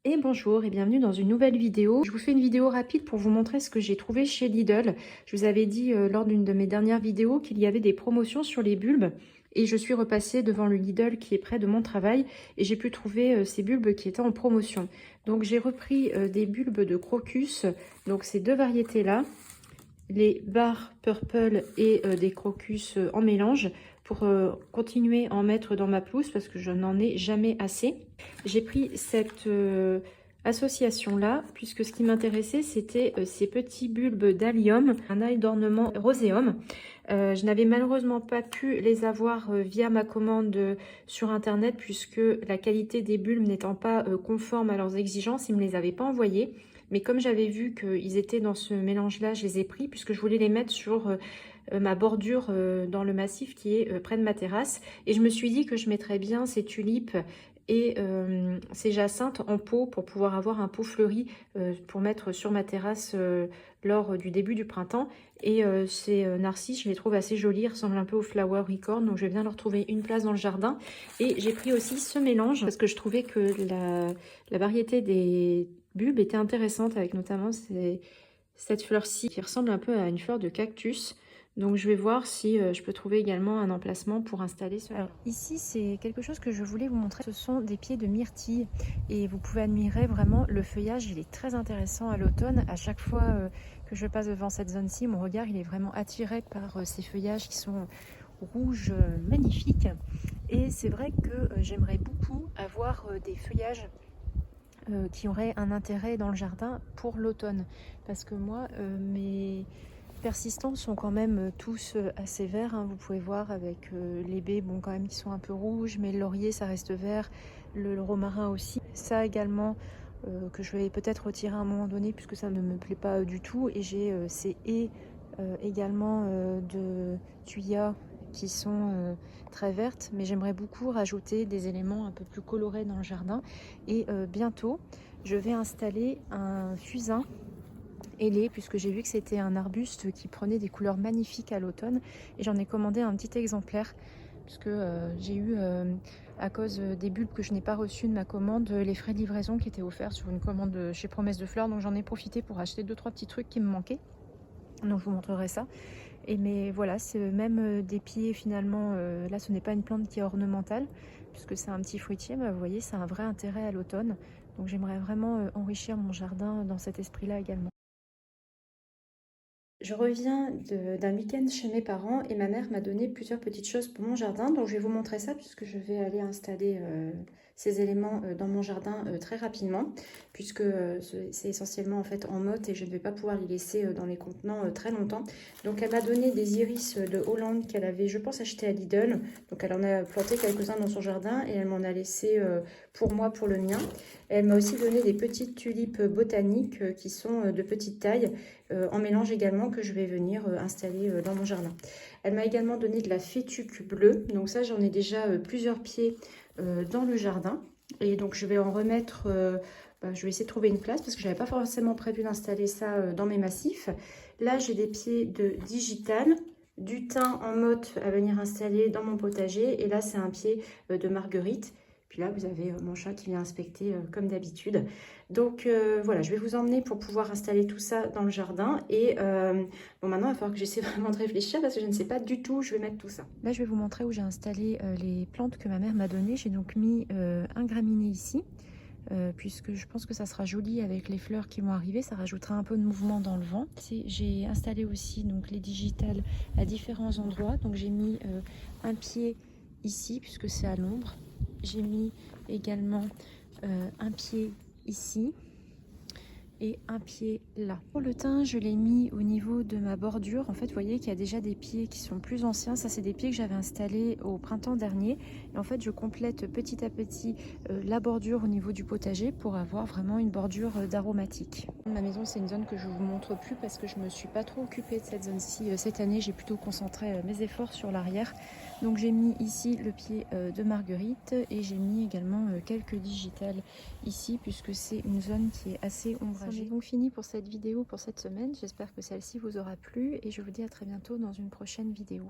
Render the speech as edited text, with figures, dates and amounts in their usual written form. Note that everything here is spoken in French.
Et bonjour et bienvenue dans une nouvelle vidéo. Je vous fais une vidéo rapide pour vous montrer ce que j'ai trouvé chez Lidl. Je vous avais dit lors d'une de mes dernières vidéos qu'il y avait des promotions sur les bulbes et je suis repassée devant le Lidl qui est près de mon travail et j'ai pu trouver ces bulbes qui étaient en promotion. Donc j'ai repris des bulbes de crocus, donc ces deux variétés là, les Bar Purple et des crocus en mélange pour continuer à en mettre dans ma pelouse parce que je n'en ai jamais assez. J'ai pris cette association là puisque ce qui m'intéressait c'était ces petits bulbes d'allium, un ail d'ornement roséum. Je n'avais malheureusement pas pu les avoir via ma commande sur internet puisque la qualité des bulbes n'étant pas conforme à leurs exigences, ils ne me les avaient pas envoyés. Mais comme j'avais vu qu'ils étaient dans ce mélange-là, je les ai pris puisque je voulais les mettre sur ma bordure dans le massif qui est près de ma terrasse. Et je me suis dit que je mettrais bien ces tulipes et ces jacinthes en pot pour pouvoir avoir un pot fleuri pour mettre sur ma terrasse lors du début du printemps. Et ces narcisses, je les trouve assez jolis, ils ressemblent un peu aux Flower Records, donc je vais bien leur trouver une place dans le jardin. Et j'ai pris aussi ce mélange parce que je trouvais que la variété des bulbes était intéressante avec notamment cette fleur-ci qui ressemble un peu à une fleur de cactus. Donc je vais voir si je peux trouver également un emplacement pour installer ce. Alors ici c'est quelque chose que je voulais vous montrer, ce sont des pieds de myrtille et vous pouvez admirer vraiment le feuillage, il est très intéressant à l'automne. À chaque fois que je passe devant cette zone-ci, mon regard il est vraiment attiré par ces feuillages qui sont rouges magnifiques. Et c'est vrai que j'aimerais beaucoup avoir des feuillages qui auraient un intérêt dans le jardin pour l'automne parce que moi mes persistants sont quand même tous assez verts, hein. Vous pouvez voir avec les baies bon quand même qui sont un peu rouges, mais le laurier ça reste vert, le romarin aussi, ça également que je vais peut-être retirer à un moment donné puisque ça ne me plaît pas du tout. Et j'ai ces haies également de thuya qui sont très vertes, mais j'aimerais beaucoup rajouter des éléments un peu plus colorés dans le jardin. Et bientôt je vais installer un fusain ailé puisque j'ai vu que c'était un arbuste qui prenait des couleurs magnifiques à l'automne et j'en ai commandé un petit exemplaire puisque j'ai eu à cause des bulbes que je n'ai pas reçus de ma commande les frais de livraison qui étaient offerts sur une commande chez Promesse de Fleurs, donc j'en ai profité pour acheter 2-3 petits trucs qui me manquaient, donc je vous montrerai ça. Et mais voilà, c'est même des pieds finalement, là ce n'est pas une plante qui est ornementale puisque c'est un petit fruitier, mais vous voyez c'est un vrai intérêt à l'automne, donc j'aimerais vraiment enrichir mon jardin dans cet esprit là également. Je reviens d'un week-end chez mes parents et ma mère m'a donné plusieurs petites choses pour mon jardin. Donc je vais vous montrer ça puisque je vais aller installer ces éléments dans mon jardin très rapidement. Puisque c'est essentiellement en fait en motte et je ne vais pas pouvoir les laisser dans les contenants très longtemps. Donc elle m'a donné des iris de Hollande qu'elle avait je pense acheté à Lidl. Donc elle en a planté quelques-uns dans son jardin et elle m'en a laissé pour moi, pour le mien. Elle m'a aussi donné des petites tulipes botaniques qui sont de petite taille. En mélange également que je vais venir installer dans mon jardin. Elle m'a également donné de la fétuque bleue, donc ça j'en ai déjà plusieurs pieds dans le jardin et donc je vais en remettre, je vais essayer de trouver une place parce que je n'avais pas forcément prévu d'installer ça dans mes massifs. Là j'ai des pieds de digital, du thym en motte à venir installer dans mon potager et là c'est un pied de marguerite. Puis là, vous avez mon chat qui vient inspecter comme d'habitude. Donc voilà, je vais vous emmener pour pouvoir installer tout ça dans le jardin. Et bon, maintenant, il va falloir que j'essaie vraiment de réfléchir parce que je ne sais pas du tout où je vais mettre tout ça. Là, je vais vous montrer où j'ai installé les plantes que ma mère m'a données. J'ai donc mis un graminé ici. Puisque je pense que ça sera joli avec les fleurs qui vont arriver, ça rajoutera un peu de mouvement dans le vent. J'ai installé aussi donc les digitales à différents endroits. Donc j'ai mis un pied ici puisque c'est à l'ombre. J'ai mis également un pied ici et un pied là. Pour le thym, je l'ai mis au niveau de ma bordure. En fait, vous voyez qu'il y a déjà des pieds qui sont plus anciens. Ça, c'est des pieds que j'avais installés au printemps dernier. Et en fait, je complète petit à petit la bordure au niveau du potager pour avoir vraiment une bordure d'aromatique. Ma maison, c'est une zone que je vous montre plus parce que je me suis pas trop occupée de cette zone-ci cette année. J'ai plutôt concentré mes efforts sur l'arrière. Donc j'ai mis ici le pied de marguerite et j'ai mis également quelques digitales ici puisque c'est une zone qui est assez ombragée. C'en est donc fini pour cette vidéo pour cette semaine. J'espère que celle-ci vous aura plu et je vous dis à très bientôt dans une prochaine vidéo.